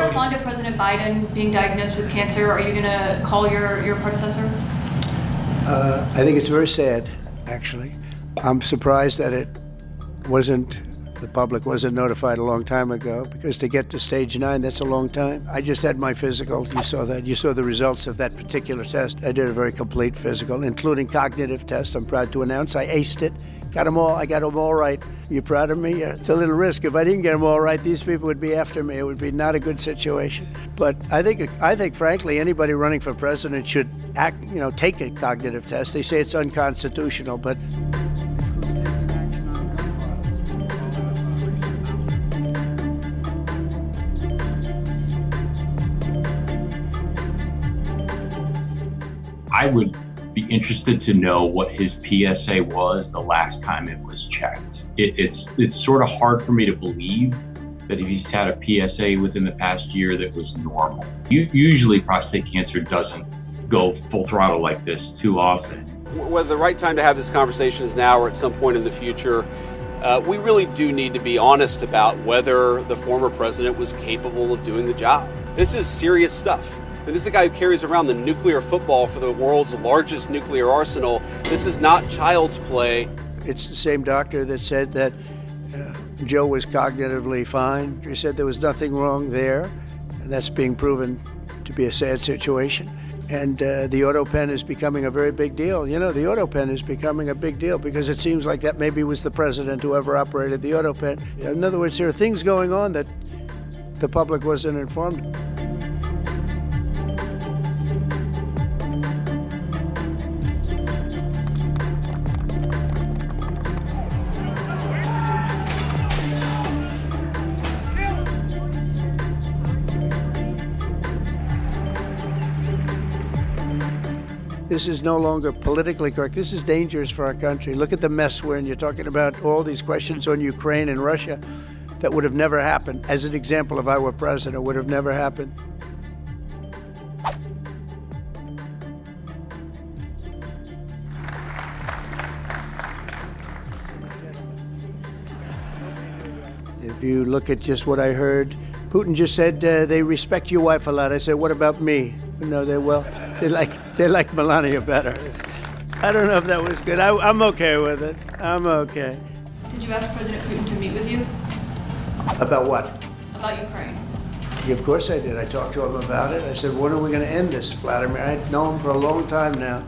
respond to President Biden being diagnosed with cancer? Are you going to call your predecessor? I think it's very sad, actually. I'm surprised that the public wasn't notified a long time ago, because to get to stage 9, that's a long time. I just had my physical. You saw that. You saw the results of that particular test. I did a very complete physical, including cognitive tests. I'm proud to announce I aced it. Got them all. I got them all right. You proud of me? Yeah. It's a little risk. If I didn't get them all right, these people would be after me. It would be not a good situation. But I think, frankly, anybody running for president should take a cognitive test. They say it's unconstitutional, but. I would be interested to know what his PSA was the last time it was checked. It's sort of hard for me to believe that if he's had a PSA within the past year that was normal. Usually prostate cancer doesn't go full throttle like this too often. Whether the right time to have this conversation is now or at some point in the future, we really do need to be honest about whether the former president was capable of doing the job. This is serious stuff. And this is the guy who carries around the nuclear football for the world's largest nuclear arsenal. This is not child's play. It's the same doctor that said that Joe was cognitively fine. He said there was nothing wrong there, and that's being proven to be a sad situation. And the auto pen is becoming a very big deal. You know, the auto pen is becoming a big deal because it seems like that maybe was the president who ever operated the auto pen. In other words, there are things going on that the public wasn't informed. This is no longer politically correct. This is dangerous for our country. Look at the mess we're in. You're talking about all these questions on Ukraine and Russia that would have never happened. As an example, if I were president, would have never happened. If you look at just what I heard, Putin just said they respect your wife a lot. I said, what about me? No, they like Melania better. I don't know if that was good. I'm okay with it. I'm okay. Did you ask President Putin to meet with you? About what? About Ukraine. Yeah, of course I did. I talked to him about it. I said, when are we going to end this, Vladimir? I've known him for a long time now.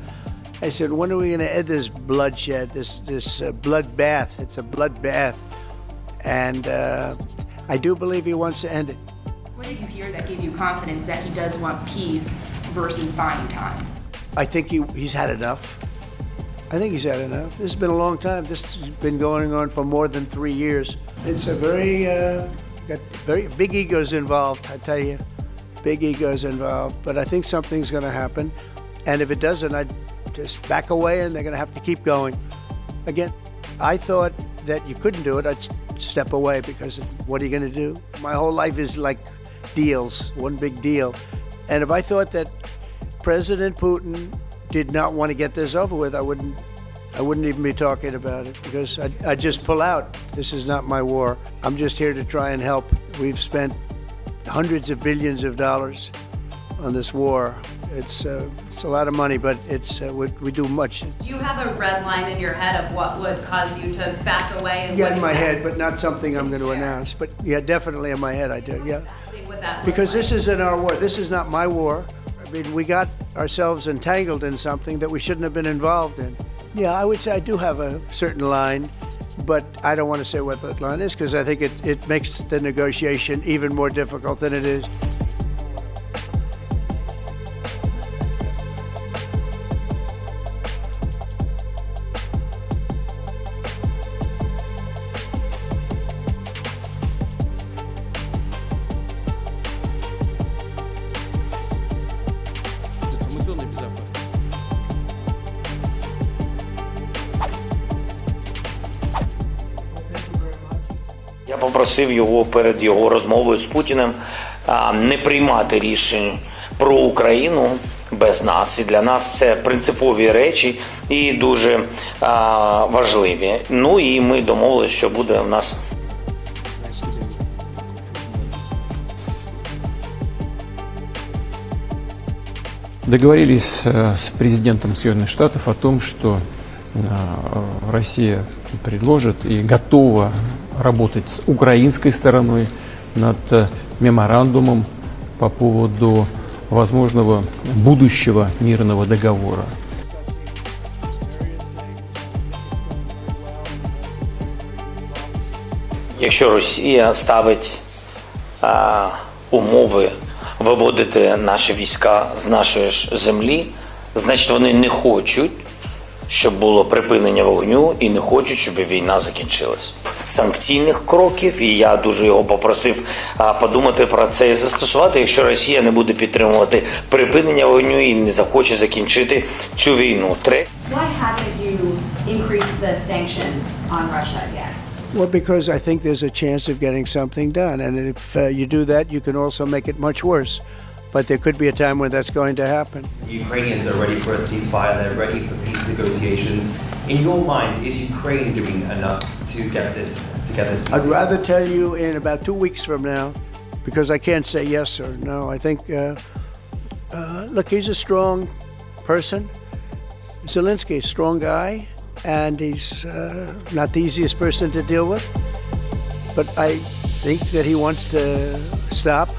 I said, when are we going to end this bloodshed, this bloodbath? It's a bloodbath. And I do believe he wants to end it. What did you hear that gave you confidence that he does want peace versus buying time? I think he's had enough. This has been a long time. This has been going on for more than 3 years. It's a got very big egos involved, I tell you. Big egos involved. But I think something's going to happen. And if it doesn't, I'd just back away and they're going to have to keep going. Again, I thought that you couldn't do it. I'd step away because what are you going to do? My whole life is like deals, one big deal. And if I thought that President Putin did not want to get this over with, I wouldn't even be talking about it because I'd just pull out. This is not my war. I'm just here to try and help. We've spent hundreds of billions of dollars on this war. It's a lot of money, but we do much. Do you have a red line in your head of what would cause you to back away? And yeah, in my head, but not something I'm going to announce. But yeah, definitely in my head I do, yeah. Because this isn't our war. This is not my war. I mean, we got ourselves entangled in something that we shouldn't have been involved in. Yeah, I would say I do have a certain line, but I don't want to say what that line is because I think it makes the negotiation even more difficult than it is. Я попросив його перед його розмовою з Путіним не приймати рішень про Україну без нас. І для нас це принципові речі і дуже важливі. Ну і ми домовилися, що буде у нас договорились с президентом Соединенных Штатов о том, что Россия предложит и готова работать с украинской стороной над меморандумом по поводу возможного будущего мирного договора. Якщо Росія ставить умови виводити наші війська з нашої ж землі, значить вони не хочуть, щоб було припинення вогню і не хочуть, щоб війна закінчилась. Санкційних кроків, і я дуже його попросив подумати про це і застосувати, якщо Росія не буде підтримувати припинення вогню і не захоче закінчити цю війну. Why haven't you increased the sanctions on Russia yet? Well, because I think there's a chance of getting something done. And if you do that, you can also make it much worse. But there could be a time when that's going to happen. Ukrainians are ready for a ceasefire. They're ready for peace negotiations. In your mind, is Ukraine doing enough to get this peace? I'd rather tell you in about 2 weeks from now, because I can't say yes or no. I think, look, he's a strong person. Zelensky, a strong guy. And he's not the easiest person to deal with. But I think that he wants to stop